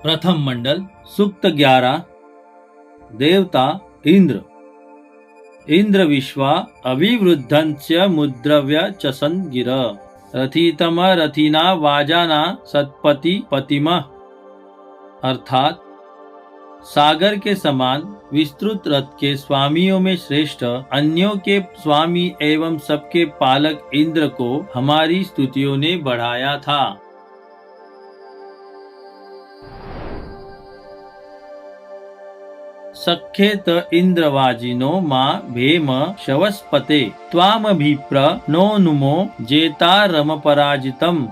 प्रथम मंडल सूक्त 11। देवता इंद्र। इंद्र विश्वा अविवृद्धंस्य मुद्रव्य चसन गिर रथितम रथिना वाजाना सत्पति पतिम। अर्थात सागर के समान विस्तृत रथ के स्वामियों में श्रेष्ठ अन्यों के स्वामी एवं सबके पालक इंद्र को हमारी स्तुतियों ने बढ़ाया था। सख्येत इंद्रवाजिनो मा भेम शवस्पते त्वामभिप्र नो नुमो जेता रम पराजितम।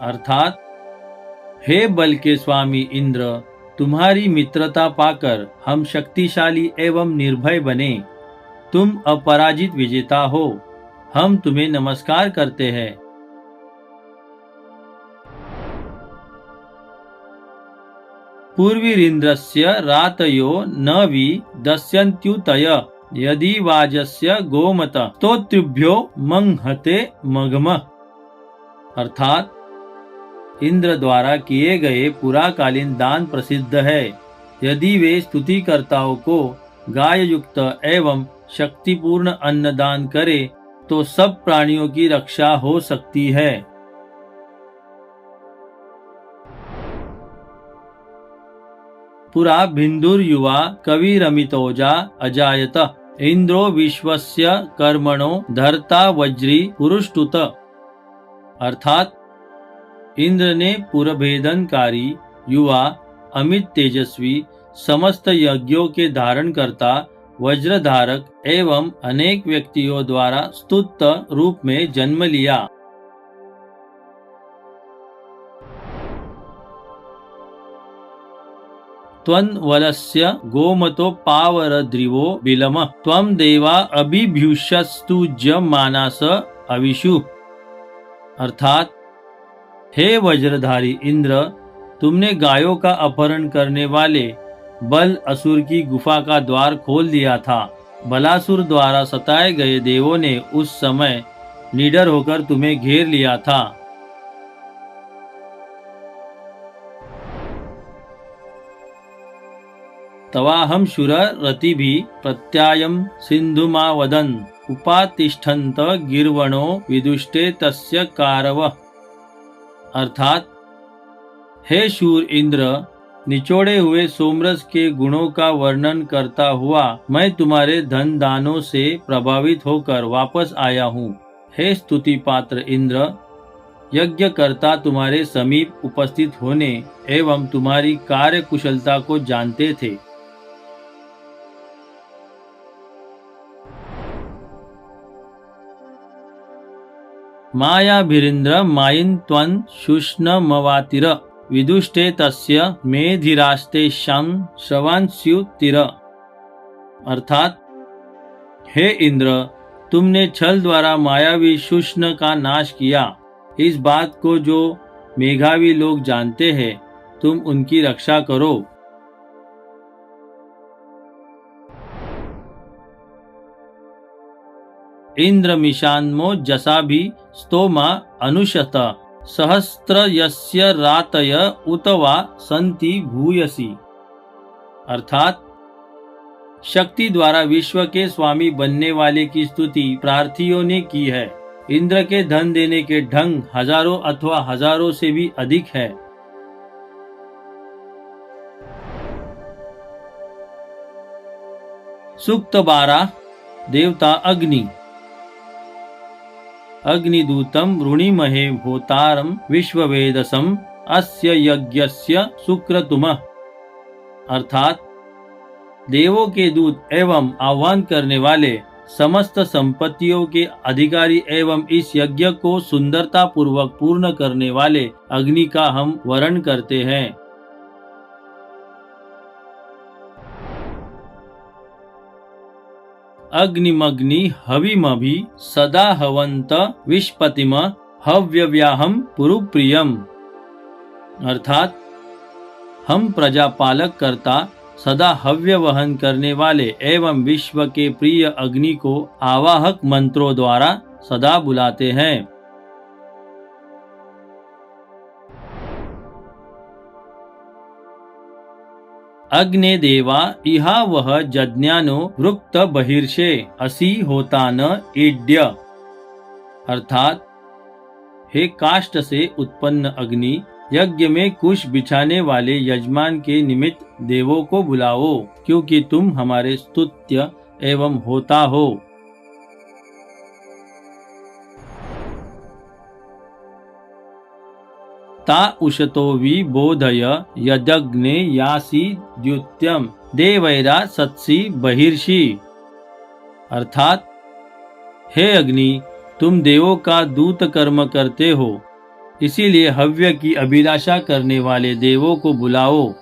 अर्थात हे बल के स्वामी इंद्र, तुम्हारी मित्रता पाकर हम शक्तिशाली एवं निर्भय बने। तुम अपराजित विजेता हो, हम तुम्हें नमस्कार करते हैं। पूर्वीरिन्द्रस्य रातयो न वि दस्यन्त्युतय यदि वाजस्य गोमत स्तोत्रुभ्यो मंहते मघम। अर्थात इंद्र द्वारा किए गए पुराकालीन दान प्रसिद्ध है। यदि वे स्तुतिकर्ताओं को गाय युक्त एवं शक्तिपूर्ण अन्न दान करे तो सब प्राणियों की रक्षा हो सकती है। पुरा भिन्दुर्युवा कविरमितोजा अजायत इंद्रो विश्वस्य कर्मणो धर्ता वज्री पुरुष्टुत। अर्थात इंद्र ने पुरभेदनकारी युवा अमित तेजस्वी समस्त यज्ञों के धारण करता वज्रधारक एवं अनेक व्यक्तियों द्वारा स्तुत रूप में जन्म लिया। त्वन्वलस्य गोमतो पावरद्रिवो बिलम त्वं देवा अभिभ्युष्यस्तुज्यमानास अविषु। अर्थात हे वज्रधारी इंद्र, तुमने गायों का अपहरण करने वाले बल असुर की गुफा का द्वार खोल दिया था। बलासुर द्वारा सताए गए देवों ने उस समय निडर होकर तुम्हें घेर लिया था। तवाहम शुर रति भी प्रत्यायम सिंधुमावदन उपातिष्ठन्त गिर्वणो विदुष्टे तस्य कारव। अर्थात हे शूर इंद्र, निचोड़े हुए सोमरस के गुणों का वर्णन करता हुआ मैं तुम्हारे धन दानों से प्रभावित होकर वापस आया हूँ। हे स्तुति पात्र इंद्र, यज्ञकर्ता तुम्हारे समीप उपस्थित होने एवं तुम्हारी कार्य कुशलता को जानते थे। मायाभिरिन्द्र मायिन त्वं शुष्णमवातिर विदुष्टे तस्य मेधिरास्तेषां श्रवांस्युतिर। अर्थात हे इंद्र, तुमने छल द्वारा मायावी शुष्ण का नाश किया। इस बात को जो मेघावी लोग जानते हैं, तुम उनकी रक्षा करो। इंद्रमिषान्मो जसाभि स्तोमा अनुशत सहस्त्र यस्य रातय उत वा संति भूयसी। अर्थात शक्ति द्वारा विश्व के स्वामी बनने वाले की स्तुति प्रार्थियों ने की है। इंद्र के धन देने के ढंग हजारों अथवा हजारों से भी अधिक है। सूक्त 12। देवता अग्नि। अग्निदूतम वृणीमहे भूतारम विश्ववेदसम अस्य यज्ञस्य सुक्रतुमः। अर्थात देवों के दूत एवं आह्वान करने वाले समस्त संपत्तियों के अधिकारी एवं इस यज्ञ को सुंदरता पूर्वक पूर्ण करने वाले अग्नि का हम वरण करते हैं। अग्निमग्नि हविमभि सदा हवंत विष्पतिम हव्यव्याहम पुरुप्रियम। अर्थात हम प्रजापालक करता सदा हव्य वहन करने वाले एवं विश्व के प्रिय अग्नि को आवाहक मंत्रों द्वारा सदा बुलाते हैं। अग्ने देवा इहा वह यज्ञानो वृक्त बहिर्षे असी होता न ईड्य। अर्थात हे काष्ठ से उत्पन्न अग्नि, यज्ञ में कुश बिछाने वाले यजमान के निमित्त देवों को बुलाओ, क्योंकि तुम हमारे स्तुत्य एवं होता हो। ता उशतो विबोधय यदग्ने यासी द्युत्यम देवैरा सत्सी बहिर्षि। अर्थात हे अग्नि, तुम देवों का दूत कर्म करते हो, इसीलिए हव्य की अभिलाषा करने वाले देवों को बुलाओ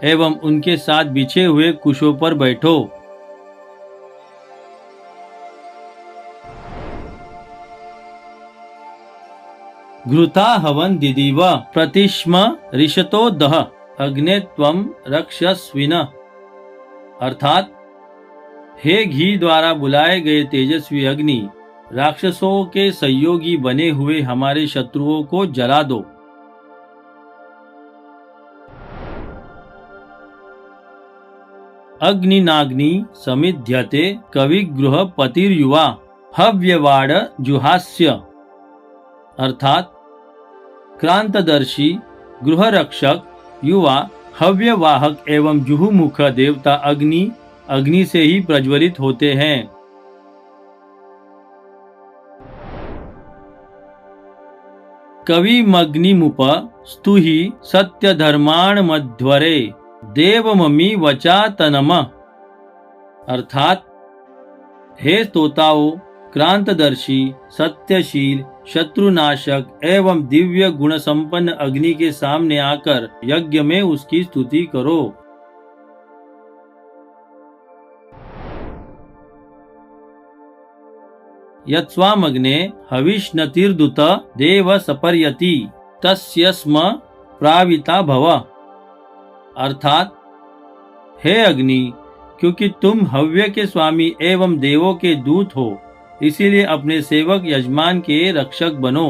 एवं उनके साथ बिछे हुए कुशों पर बैठो। घृता हवन दिदिव प्रतिष्म रिशतो दह अग्ने त्वं रक्षस्विन। अर्थात हे घी द्वारा बुलाए गए तेजस्वी अग्नि, राक्षसों के सहयोगी बने हुए हमारे शत्रुओं को जला दो। अग्निनाग्नि समिध्यते कविगृह पतिर्युवा हव्यवाड़ जुहास्य। अर्थात क्रांतदर्शी, गृह रक्षक, युवा, हव्यवाहक एवं जुहुमुख देवता अग्नि से ही प्रज्वलित होते हैं। कविमग्निमुप स्तुहि सत्यधर्माण मध्वरे देवममि वचातनम। अर्थात हे तोताओ, क्रांतदर्शी, सत्यशील, शत्रुनाशक एवं दिव्य गुण संपन्न अग्नि के सामने आकर यज्ञ में उसकी स्तुति करो। यत्स्वामग्ने हविष्णतिर्दुत देव सपर्यति तस्य स्म प्राविता भव। अर्थात हे अग्नि, क्योंकि तुम हव्य के स्वामी एवं देवों के दूत हो, इसीलिए अपने सेवक यजमान के रक्षक बनो।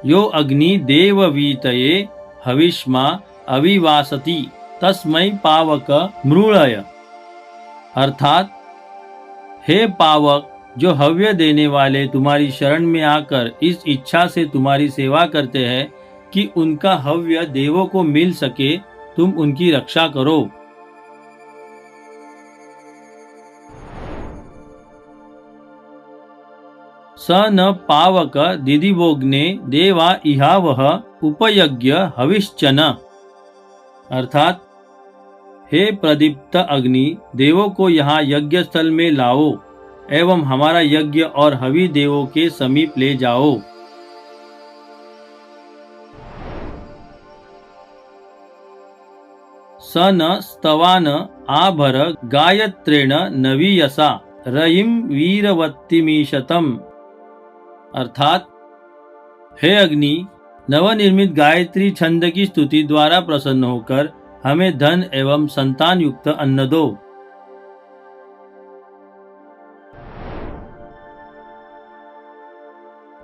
यो अग्नि देववीतये हविष्मा अविवासति तस्मै पावक मृळय। अर्थात हे पावक, जो हव्य देने वाले तुम्हारी शरण में आकर इस इच्छा से तुम्हारी सेवा करते हैं कि उनका हव्य देवों को मिल सके, तुम उनकी रक्षा करो। स न पावक दिदिवोग्ने देवा इहावह उपयज्ञ हविश्चन। अर्थात हे प्रदीप्त अग्नि, देवों को यहाँ यज्ञ स्थल में लाओ एवं हमारा यज्ञ और हवि देवों के समीप ले जाओ। स न स्तवान आभर गायत्रेण नवीयसा रयिं वीरवत्तिमीशतम। अर्थात हे अग्नि, नवनिर्मित गायत्री छंद की स्तुति द्वारा प्रसन्न होकर हमें धन एवं संतान युक्त अन्न दो।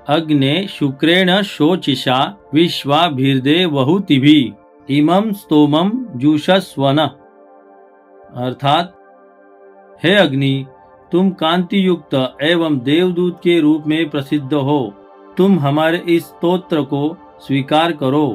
अग्ने शुक्रेण शोचिषा विश्वाभिर्देवहूतिभिः इमं स्तोमं जुषस्वन। अर्थात हे अग्नि, तुम कांति युक्त एवं देवदूत के रूप में प्रसिद्ध हो, तुम हमारे इस स्तोत्र को स्वीकार करो।